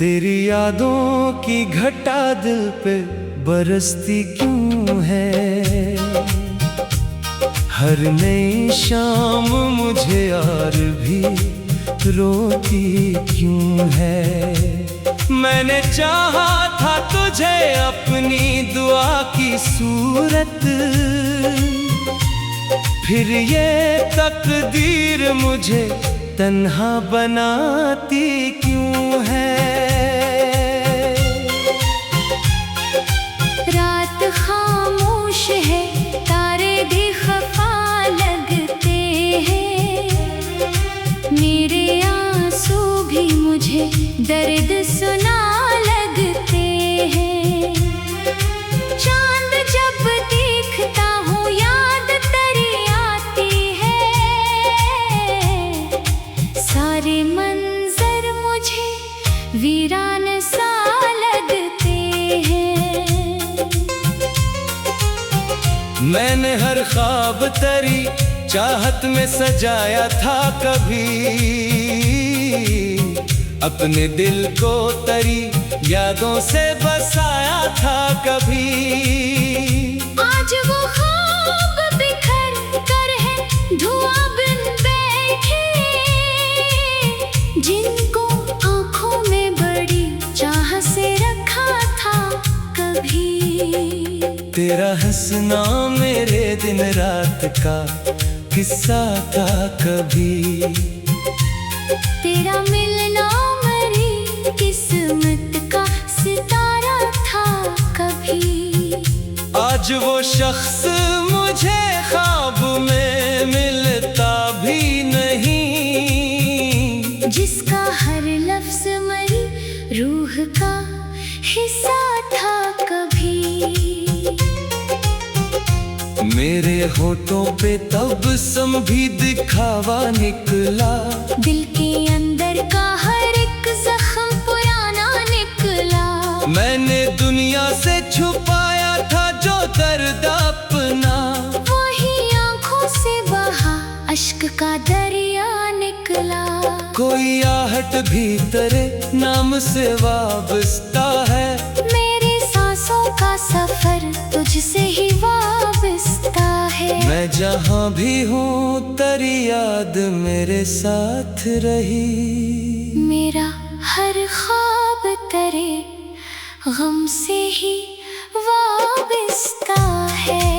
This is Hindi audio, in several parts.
तेरी यादों की घटा दिल पे बरसती क्यों है। हर नई शाम मुझे यार भी रोती क्यों है। मैंने चाहा था तुझे अपनी दुआ की सूरत, फिर ये तकदीर मुझे तन्हा बनाती क्यों है। रात खामोश है, तारे भी खफा लगते हैं। मेरे आंसू भी मुझे दर्द सुना लगते हैं। चांद जब देखता हूँ याद तेरी आती है। सारे मंजर मुझे वीरान सा लगते हैं। मैंने हर ख्वाब तेरी चाहत में सजाया था कभी, अपने दिल को तेरी यादों से बसाया था कभी। आज वो ख्वाब बिखर कर है धुआं बिन बैठे, जिनको आंखों में बड़ी चाह से रखा था कभी। तेरा हंसना मेरे दिन रात का किस्सा था कभी। तेरा मिलना मेरी किस्मत का सितारा था कभी। आज वो शख्स मुझे ख्वाब में मिलता भी नहीं, जिसका हर लफ्ज मेरी रूह का हिस्सा था कभी। मेरे होठों पे तबस्सुम भी दिखावा निकला, दिल के अंदर का हर एक जख्म पुराना निकला। मैंने दुनिया से छुपाया था जो दर्द अपना, वही आंखों से बहा अश्क का दरिया निकला। कोई आहट भी तेरे नाम से वाबस्ता है। मेरी सांसों का सफर तुझसे ही वाबस्ता है। मैं जहाँ भी हूँ तेरी याद मेरे साथ रही। मेरा हर ख्वाब तेरे गम से ही वाबस्ता है।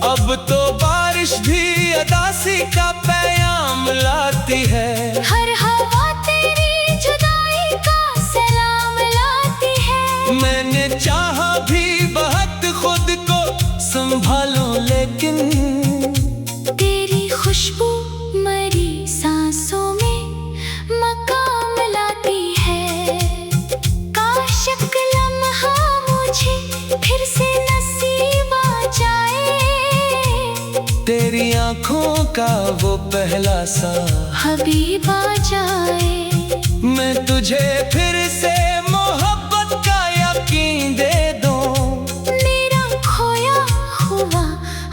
अब तो बारिश भी अदासी का पैगाम लाती है। हर हवा तेरी जुदाई का सलाम लाती है। मैंने चाहा भी बहुत खुद को संभालूं, लेकिन तेरी खुशबू मरी सांसों में मकाम लाती है। काश एक लम्हा मुझे फिर से नसीब आ जाए। तेरी आंखों का वो पहला सा हबीब आ जाए। मैं तुझे फिर से मोहब्बत का यकीन दे दूं। मेरा खोया हुआ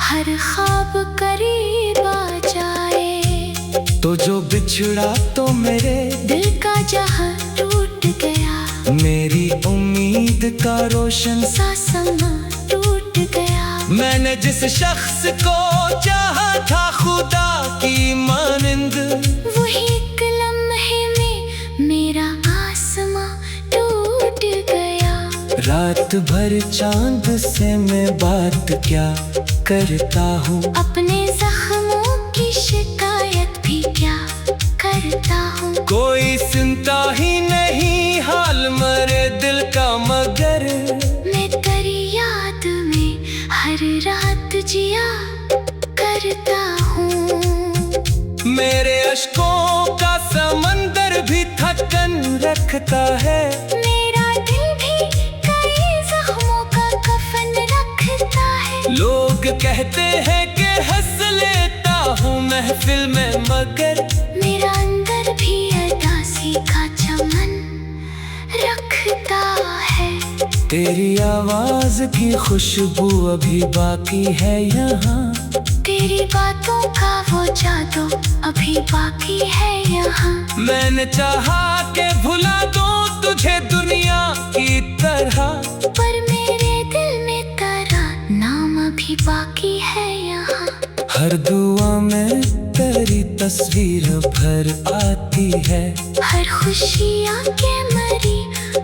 हर ख्वाब करीब आ जाए। तो जो बिछड़ा तो मेरे दिल का जहां टूट गया। मेरी उम्मीद का रोशन सा समा टूट गया। मैंने जिस शख्स को चाहा था खुदा की मानिंद, वही एक लम्हे में मेरा आसमां टूट गया। रात भर चांद से मैं बात क्या करता हूँ। अपने जख्मों की शिकायत भी क्या करता हूँ। कोई सुनता ही नहीं हाल मेरे दिल का, मगर मैं तेरी याद में हर रात जिया करता हूँ। मेरे अश्कों का समंदर भी थकन रखता है। मेरा दिल भी कई जख्मों का कफन रखता है। लोग कहते हैं कि हंस लेता हूँ महफिल में, मगर मेरा अंदर भी अदासी का चमन रखता है। तेरी आवाज की खुशबू अभी बाकी है यहाँ। तेरी बातों का वो जादू अभी बाकी है यहाँ। मैंने चाहा के भुला दूं तुझे दुनिया की तरह, पर मेरे दिल में तेरा नाम अभी बाकी है यहाँ। हर दुआ में तेरी तस्वीर भर आती है, हर खुशियाँ के मरी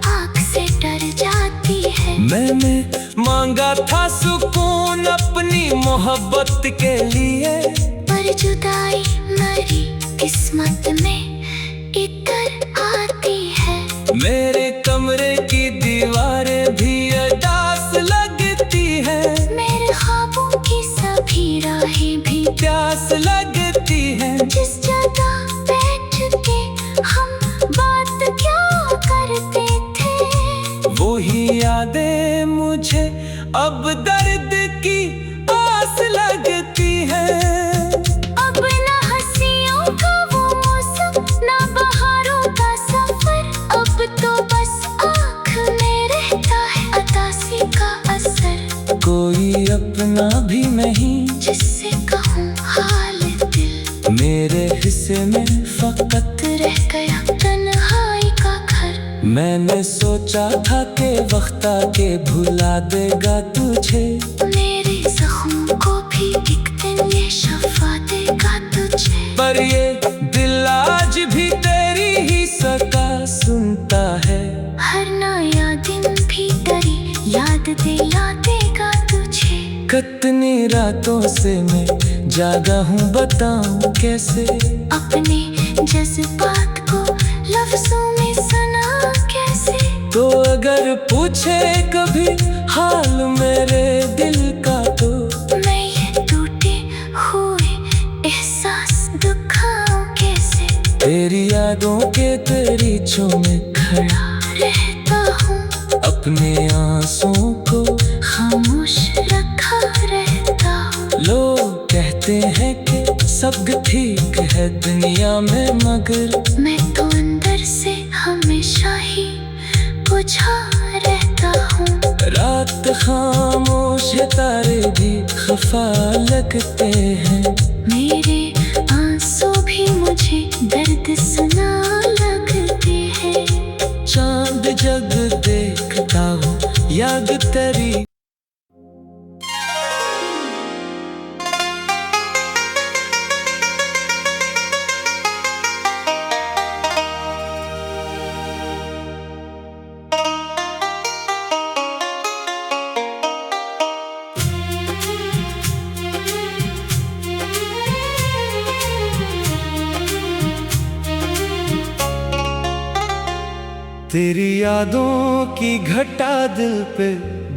आँख से डर जाती है। मैंने मांगा था सुकून अपनी मोहब्बत के लिए, पर जुदाई मरी किस्मत में इतर आती है। मेरे कमरे की दीवारें भी अदास लगती है, मेरे ख्वाबों की सभी राहें भी प्यास लगती है। जिस जगह बैठ के हम बात क्या करते थे, वो ही यादें मुझे अब दर्द की आस लगती है। अब ना हंसियों का वो मौसम, ना बहारों का सफर, अब तो बस आँख में रहता है अतासी का असर। कोई अपना भी नहीं जिससे कहूँ हाल दिल, मेरे हिस्से में फकत रह गया तन्हाई का घर। मैंने सोचा था कि वक्त आके भुला देगा तुझे, मेरे जख्मों को भी एक दिन ये शफा देगा तुझे। पर ये दिल आज भी तेरी ही सका सुनता है। हर नया दिन भी तेरी याद दिला देगा तुझे। कितनी रातों से मैं जागा हूँ बताऊँ कैसे, अपने जज्बात को लफ्जों में सुना कैसे। तो अगर पूछे कभी हाल मेरे दिल का, तो मैं ये टूटे हुए एहसास दुखाऊं कैसे। तेरी यादों के दरीचों में खड़ा रहता हूँ अपने आंसुओं को खामोश रखा रहता हूँ। लोग कहते हैं कि सब ठीक है दुनिया में, मगर मैं तो अंदर से हमेशा ही बुझा रहता हूँ। रात खामोश है तारे भी खफा लगते हैं, मेरे आंसू भी मुझे दर्द सुना लगते हैं। चांद जग देखता हूँ याद तेरी। तेरी यादों की घटा दिल पे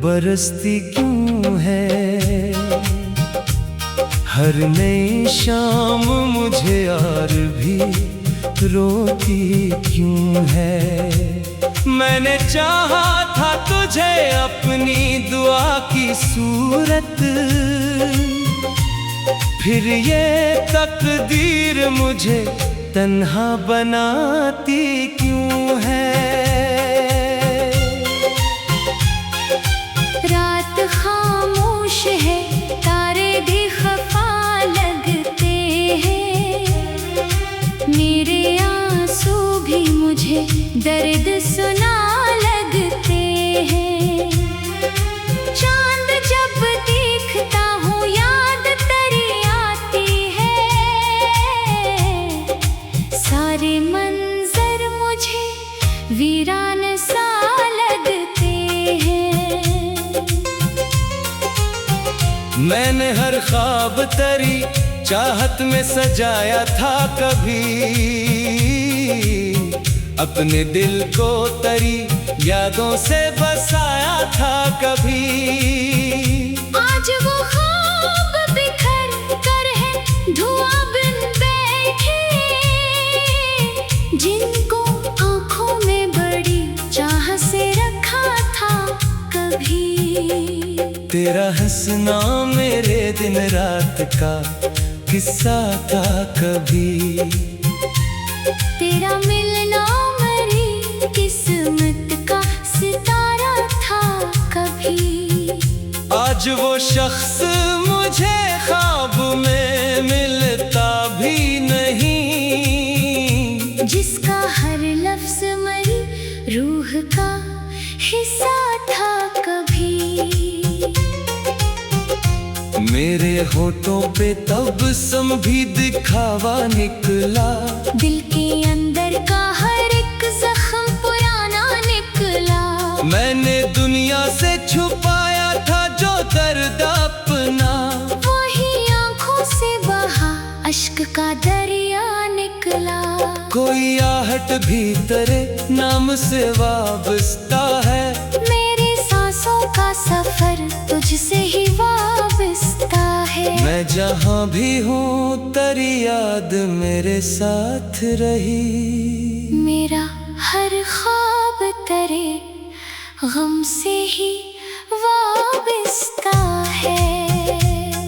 बरसती क्यों है, हर नई शाम मुझे यार भी रोती क्यों है। मैंने चाहा था तुझे अपनी दुआ की सूरत, फिर ये तकदीर मुझे तन्हा बनाती क्यों है। रात खामोश है तारे भी खफा लगते हैं, मेरे आंसू भी मुझे दर्द सुना लगते हैं। चांद जब देखता हूँ याद तेरी आती है, सारे मंजर मुझे वीरान सा लगते हैं। मैंने हर ख्वाब तेरी चाहत में सजाया था कभी, अपने दिल को तेरी यादों से बसाया था कभी। आज वो ख्वाब बिखर कर है धुआं बिन बैठे, जिनको आंखों में बड़ी चाह से रखा था कभी। तेरा हंसना मेरे दिन रात का किस्सा था कभी, तेरा मिलना मेरी किस्मत का सितारा था कभी। आज वो शख्स मुझे ख्वाब मेरे होठों पे तबस्सुम भी दिखावा निकला। दिल के अंदर का हर एक जख्म पुराना निकला। मैंने दुनिया से छुपाया था जो दर्द अपना, वही आंखों से बहा अश्क का दरिया निकला। कोई आहट भी तेरे नाम से वाबस्ता है। मेरी सांसों का सफर तुझसे ही वाबस्ता है। मैं जहाँ भी हूँ तेरी याद मेरे साथ रही। मेरा हर ख्वाब तेरे गम से ही वाबस्ता है।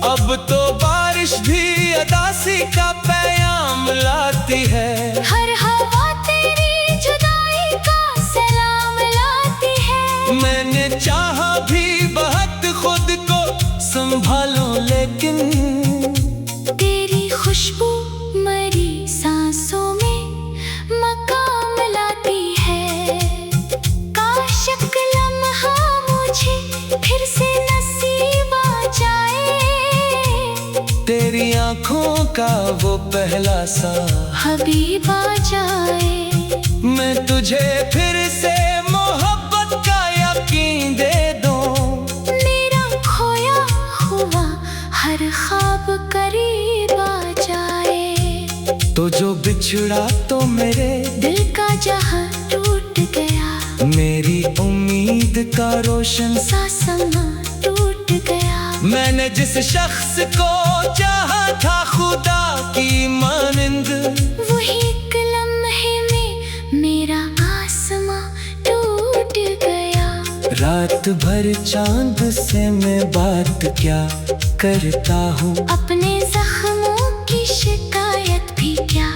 अब तो बारिश भी अदासी का पैगाम लाती है। हर हवा तेरी जुदाई का सलाम लाती है। मैंने चाहा भी बहुत खुद को संभालूं, लेकिन तेरी खुशबू मरी सांसों में मकाम लाती है। काश एक लम्हा मुझे फिर से नसीब आ जाए। तेरी आंखों का वो पहला सा हबीब आ जाए। मैं तुझे फिर से मोहब्बत का यकीन दे दूं। मेरा खोया हुआ हर ख्वाब करीब आ जाए। तो जो बिछड़ा तो मेरे दिल का जहां टूट गया। मेरी उम्मीद का रोशन सा समा टूट गया। मैंने जिस शख्स को चाहा था खुदा की मानिंद, वही एक लम्हे में मेरा आसमां टूट गया। रात भर चांद से मैं बात क्या करता हूँ। अपने जख्मों की शिकायत भी क्या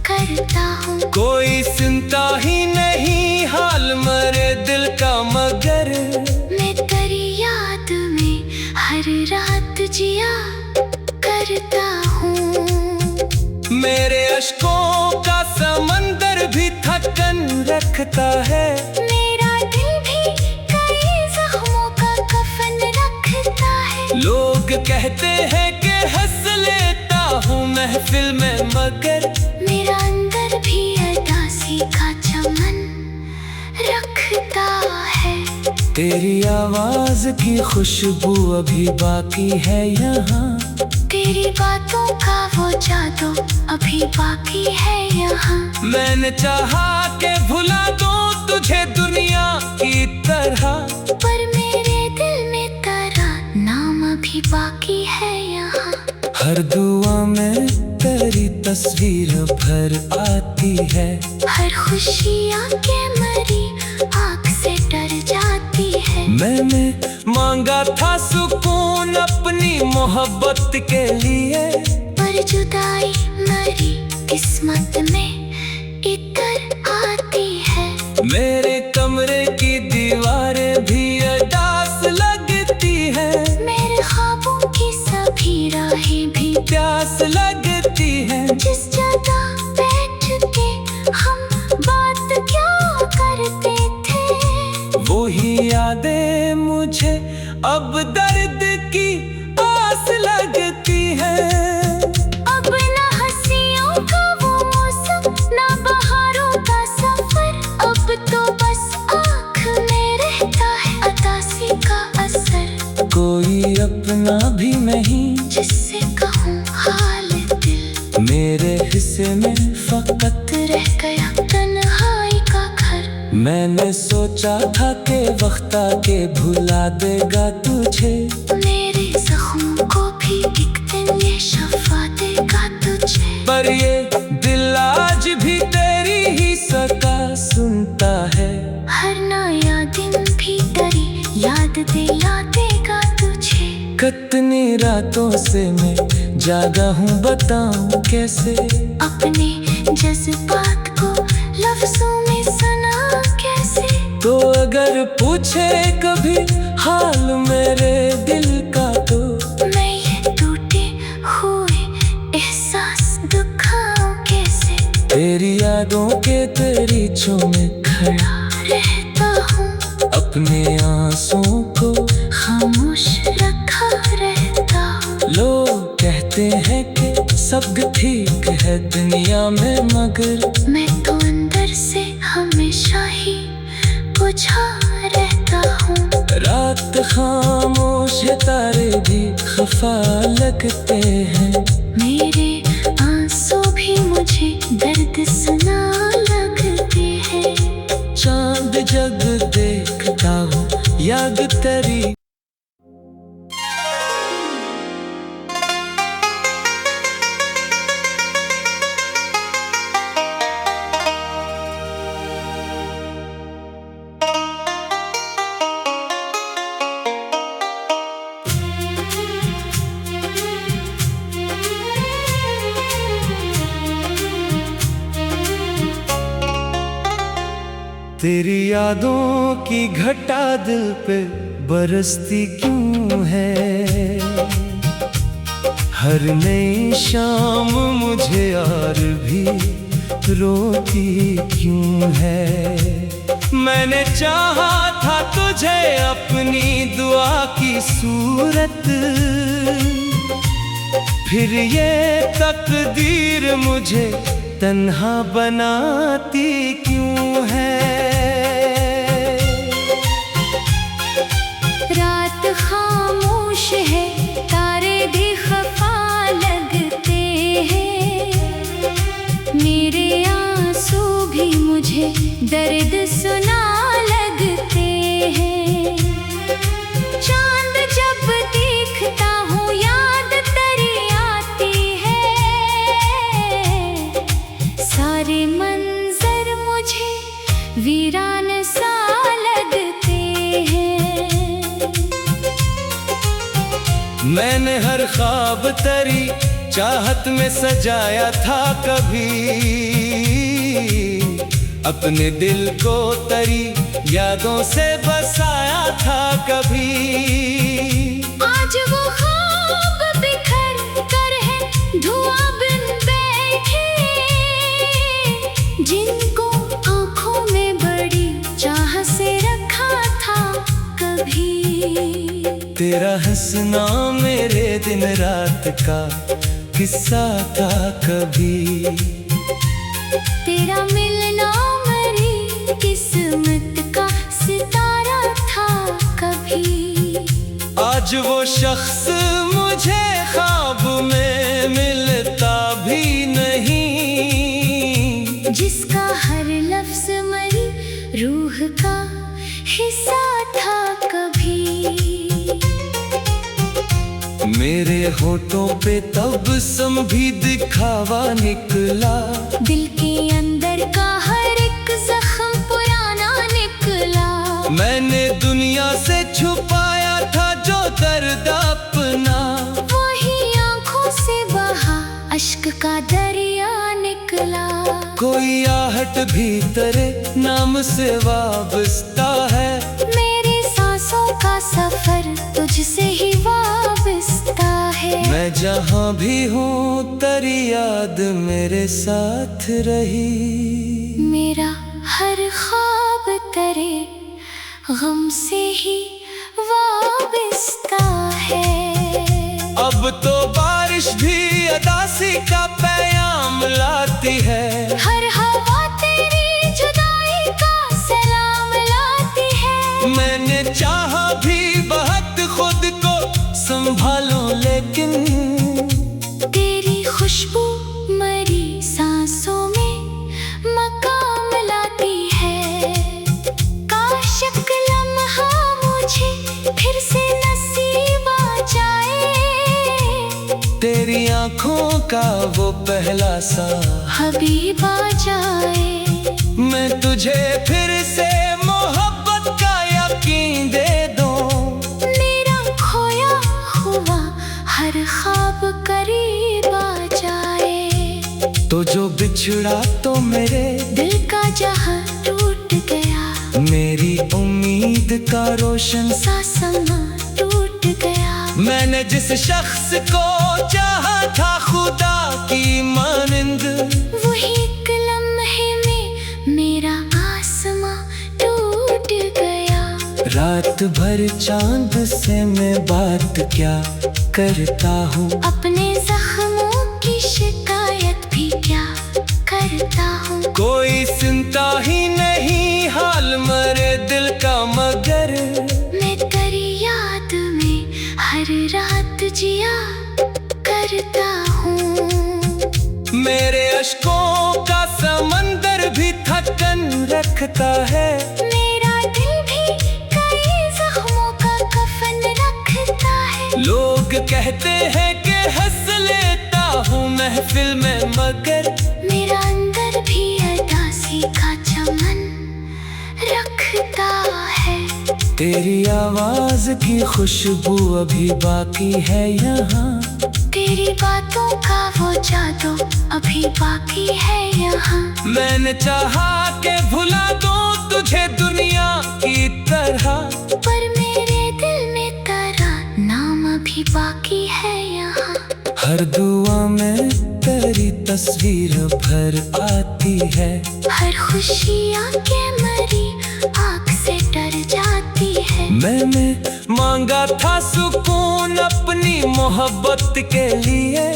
करता हूँ। कोई सुनता ही नहीं हाल मेरे दिल का, मगर मैं तेरी याद में हर रात जिया करता हूँ। मेरे अश्कों का समंदर भी थकन रखता है। मेरा दिल भी कई जख्मों का कफन रखता है। लोग कहते हैं कि हंस लेता हूँ महफिल में, मगर मेरा अंदर भी अदासी का चमन रखता है। तेरी आवाज की खुशबू अभी बाकी है यहाँ। तेरी बातों का वो जादू अभी बाकी है यहाँ। मैंने चाहा के भुला दूं तुझे दुनिया की तरह, पर मेरे दिल में तेरा नाम अभी बाकी है यहाँ। हर दुआ में तेरी तस्वीर भर आती है। हर खुशियाँ के मरी आँख से डर जाती है। मैंने मांगा था सुकून अपनी मोहब्बत के लिए, पर जुदाई मरी किस्मत में इतर आती है। मेरे कमरे की दीवारें भी अदास लगती है। मेरे ख्वाबों की सभी राहें भी प्यास लगती है। जिस जगह बैठ के हम बात क्या करते थे, वही यादें मुझे अब दर्द की आस लगती है। अब ना हंसियों का वो मौसम, ना बहारों का सफर। अब तो बस आँख में रहता है अतासी का असर। कोई अपना भी नहीं जिससे कहूँ हाल दिल, मेरे हिस्से में फकत रह गया तन्हाई का घर। मैंने सोचा था कि वक्त आके भुला देगा तुझे। मेरे जख्मों को भी एक दिन ये शफा देगा तुझे। पर ये दिल आज भी तेरी ही सका सुनता है। हर नया दिन भी तेरी याद दिला देगा तुझे। कितनी रातों से मैं जागा हूँ, बताऊँ कैसे अपने जज्बात को लफ्जों में सुना कैसे। तो अगर पूछे कभी हाल मेरे दिल का, तो मैं ये टूटे हुए एहसास दुखाऊं कैसे। तेरी यादों के तेरी में खड़ा रहता हूँ, अपने आंसुओं को खामोश रखा रहता हूँ। कहते हैं कि सब ठीक है दुनिया में, मगर मैं तो अंदर से हमेशा ही बुझा रहता हूँ। रात खामोश है, तारे भी खफा लगते हैं। मेरे आंसू भी मुझे दर्द सुना लगते हैं। चांद जब देखता हूँ याद तेरी। तेरी यादों की घटा दिल पे बरसती क्यों है? हर नई शाम मुझे यार भी रोती क्यों है? मैंने चाहा था तुझे अपनी दुआ की सूरत, फिर ये तकदीर मुझे तन्हा बनाती क्यों है? रात खामोश है, तारे भी खफा लगते हैं। मेरे आंसू भी मुझे दर्द सुना लगते हैं। चांद जब देखता हूँ याद तेरी आती है। सारे मंजर मुझे वीरान सा लगते हैं। मैंने हर ख्वाब तेरी चाहत में सजाया था कभी, अपने दिल को तेरी यादों से बसाया था कभी। आज वो ख्वाब बिखर कर है धुआं बिन बैठे, जिनको आंखों में बड़ी चाह से रखा था कभी। तेरा हंसना मेरे दिन रात का किस्सा था कभी, तेरा मिलना मेरी किस्मत का सितारा था कभी। आज वो शख्स मुझे ख्वाब में मिलता भी नहीं, जिसका हर लफ्ज मेरी रूह का हिस्सा था कभी। मेरे होठों पे तबस्सुम भी दिखावा निकला, दिल के अंदर का हर एक जख्म पुराना निकला। मैंने दुनिया से छुपाया था जो दर्द अपना, वही आंखों से बहा अश्क का दरिया निकला। कोई आहट भी तेरे नाम से वाबस्ता है, मेरी सांसों का सफर तुझसे ही वाबस्ता है। मैं जहाँ भी हूँ तेरी याद मेरे साथ रही। मेरा हर ख्वाब तेरे गम से ही वाबस्ता है। अब तो बारिश भी अदासी का पैगाम लाती है, हर हवा तेरी जुदाई का सलाम लाती है। मैंने चाहा भी बहुत खुद को संभालूं, लेकिन तेरी खुशबू मरी सांसों में मकाम लाती है। काश एक लम्हा मुझे फिर से नसीब आ जाए, तेरी आंखों का वो पहला सा हबीब आ जाए। मैं तुझे फिर से मोहब्बत का यकीन दे दूं, मेरा खोया हुआ हर ख्वाब करीब आ जाए। तो जो बिछड़ा तो मेरे दिल का जहां टूट गया, मेरी उम्मीद का रोशन सा समा टूट गया। मैंने जिस शख्स को चाहा था खुदा की मानिंद, वही एक लम्हे में मेरा आसमां टूट गया। रात भर चांद से मैं बात क्या करता हूँ, अपने जख्म करता हूँ। कोई सुनता ही नहीं हाल मेरे दिल का, मगर मैं तेरी याद में हर रात जिया करता हूँ। मेरे अश्कों का समंदर भी थकन रखता है। मेरा दिल भी कई जख्मों का कफन रखता है। लोग कहते हैं कि हंस लेता हूँ महफिल में, मगर मेरा अंदर भी अदासी का चमन रखता है। तेरी आवाज की खुशबू अभी बाकी है यहाँ, तेरी बातों का वो जादू अभी बाकी है यहाँ। मैंने चाहा कि भुला दूं तुझे दुनिया की तरह, पर मेरे दिल में तेरा नाम अभी बाकी है यहाँ। हर दुआ में तेरी तस्वीर भर आती है। हर खुशियाँ के मरी आँख से डर जाती है। मैंने मांगा था सुकून अपनी मोहब्बत के लिए,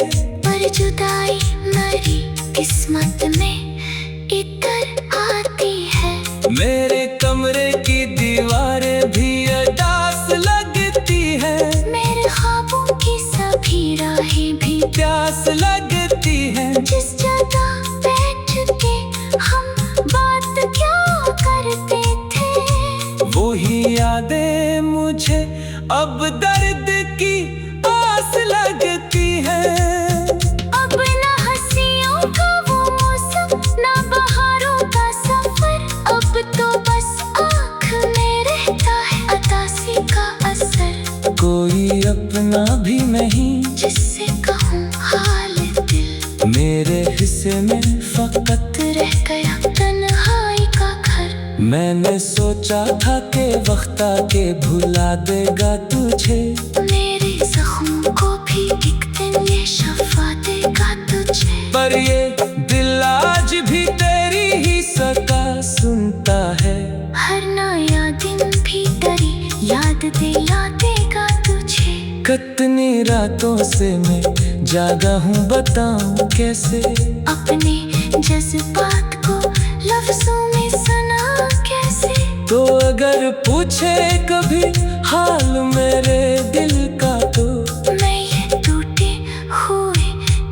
पर जुदाई मरी किस्मत में इतर आती है। मेरे कमरे की दीवारें भी अदास लगती है। मेरे ख्वाबों की सभी राहें भी प्यास लगती है। जिस जगह बैठ के हम बात क्या करते थे, वही यादें मुझे अब दर्द की आस लगती है। अब ना हंसियों का वो मौसम, ना बहारों का सफर। अब तो बस आँख में रहता है अतासी का असर। कोई अपना भी नहीं जिससे कहूँ हाल दिल, मेरे हिस्से में फकत रह गया तन्हाई का घर। मैंने सोचा था कि वक्त आके भुला देगा तुझे, मेरे जख्मों को भी एक दिन ये शफा देगा तुझे। पर ये दिल आज भी तेरी ही सका सुनता है। हर नया दिन भी तेरी याद दिला देगा तुझे। कितनी रातों से मैं जागा हूँ, बताऊँ कैसे अपने जज्बात को लफ्जों में सुना कैसे। तो अगर पूछे कभी हाल मेरे दिल का, तो मैं ये टूटे हुए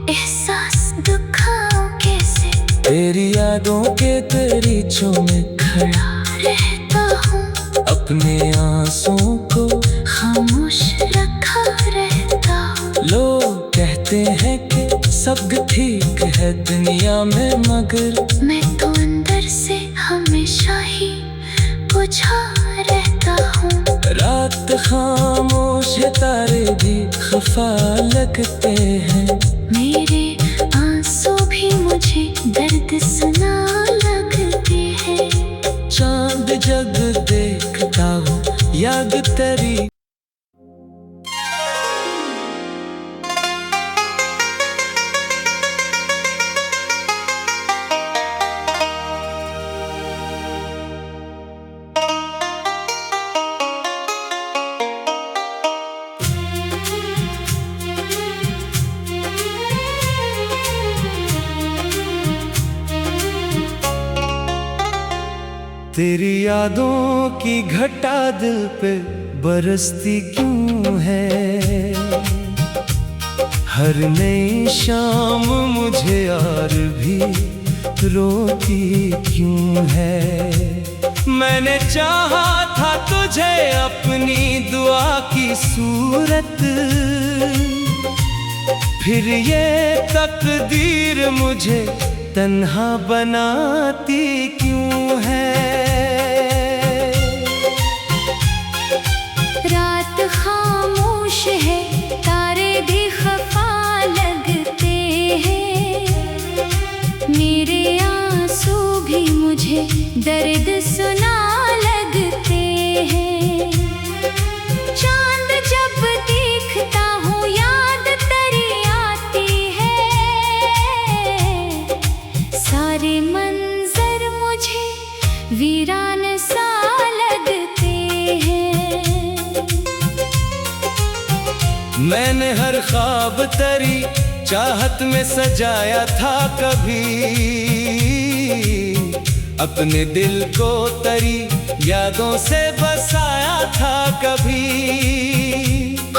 एहसास दिखाऊं कैसे। तेरी यादों के दरीचों में खड़ा रहता हूँ, अपने आंसुओं को खामोश रखा रहता हूँ। लोग कहते हैं कि सब ठीक है दुनिया में, मगर मैं तो अंदर से हमेशा ही बुझा रहता हूँ। रात खामोश है, तारे भी खफा लगते हैं। मेरे आंसू भी मुझे दर्द सुना लगते हैं। चांद जग देखता हूँ याद तेरी। तेरी यादों की घटा दिल पे बरसती क्यों है। हर नई शाम मुझे यार भी रोती क्यों है। मैंने चाहा था तुझे अपनी दुआ की सूरत, फिर ये तकदीर मुझे तन्हा बनाती क्यों है। रात खामोश है, तारे भी खफा लगते हैं। मेरे आंसू भी मुझे दर्द सुना लगते हैं। चांद जब देखता हूँ याद तेरी आती है। सारे मंजर मुझे वीरान सा लगते हैं। मैंने हर ख्वाब तेरी चाहत में सजाया था कभी, अपने दिल को तरी यादों से बसाया था कभी।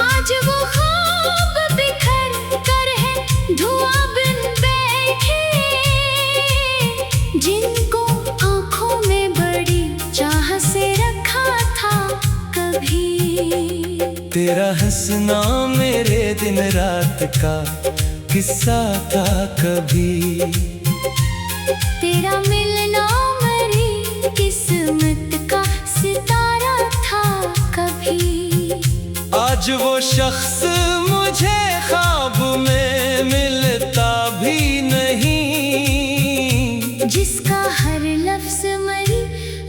आज वो ख्वाब बिखर कर है धुआं बिन बैठे, जिनको आंखों में बड़ी चाह से रखा था कभी। तेरा हंसना मेरे दिन रात का किस्सा था कभी, तेरा मिलना मेरी किस्मत का सितारा था कभी। आज वो शख्स मुझे ख्वाब में मिलता भी नहीं, जिसका हर लफ्ज मेरी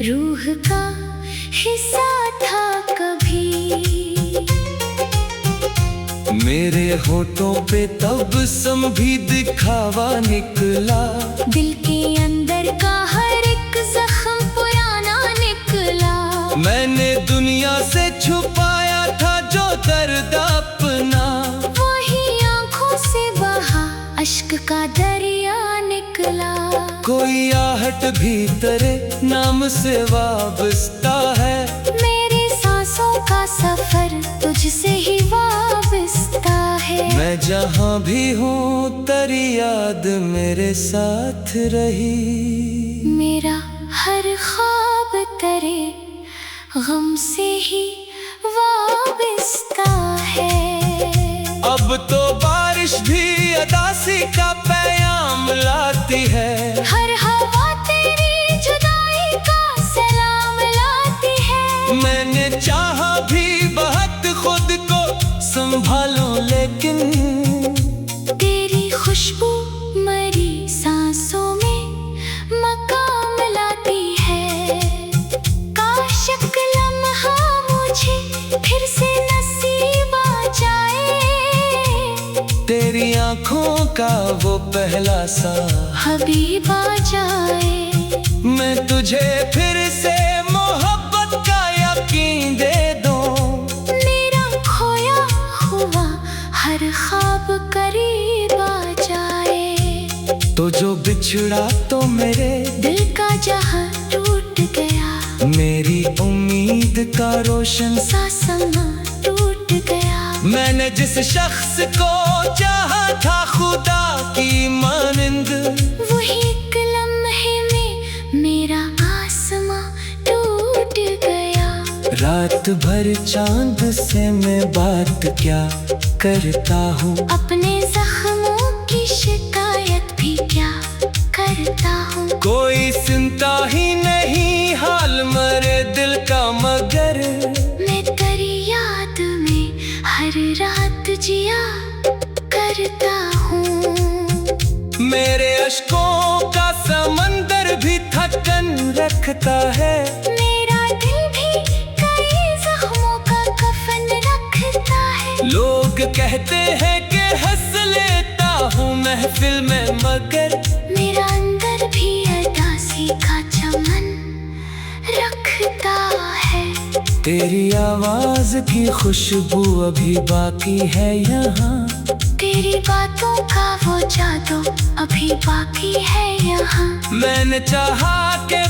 रूह का हिस्सा था कभी। मेरे होठों पे तबस्सुम भी दिखावा निकला, दिल के अंदर का हर एक जख्म पुराना निकला। मैंने दुनिया से छुपाया था जो दर्द अपना, वही आंखों से बहा अश्क का दरिया निकला। कोई आहट भी तेरे नाम से वाबस्ता है, मेरी सांसों का सफर तुझसे ही वाबस्ता है। मैं जहाँ भी हूँ तेरी याद मेरे साथ रही, मेरा हर ख्वाब तेरे गम से ही वाबस्ता है। अब तो बारिश भी अदासी का पैगाम लाती है, हर हवा तेरी जुदाई का सलाम लाती है। मैंने चाहा भी बहुत खुद को संभालूं, लेकिन तेरी खुशबू मरी सांसों में मकाम लाती है। काश एक लम्हा मुझे फिर से नसीब आ जाए, तेरी आंखों का वो पहला सा हबीब आ जाए। मैं तुझे फिर से मोहब्बत का यकीन दे दूं, मेरा खोया हुआ हर ख्वाब करीब आ जाए। तो जो बिछड़ा तो मेरे दिल का जहां टूट गया, मेरी उम्मीद का रोशन सा समा टूट गया। मैंने जिस शख्स को चाहा था खुदा की मानिंद, वही एक लम्हे में मेरा आसमां टूट गया। रात भर चांद से मैं बात क्या करता हूँ, अपने जख्मों की शिकायत भी क्या करता हूँ। कोई सुनता ही नहीं हाल मेरे दिल का, मगर मैं तेरी याद में हर रात जिया करता हूँ। मेरे अश्कों का समंदर भी थकन रखता है, मेरा दिल भी कई जख्मों का कफन रखता है। लोग कहते हैं कि हंस लेता हूँ महफिल में, मगर मेरा अंदर भी अदासी का चमन रखता है। तेरी आवाज की खुशबू अभी बाकी है यहाँ, तेरी बातों का वो जादू अभी बाकी है यहाँ। मैंने चाहा के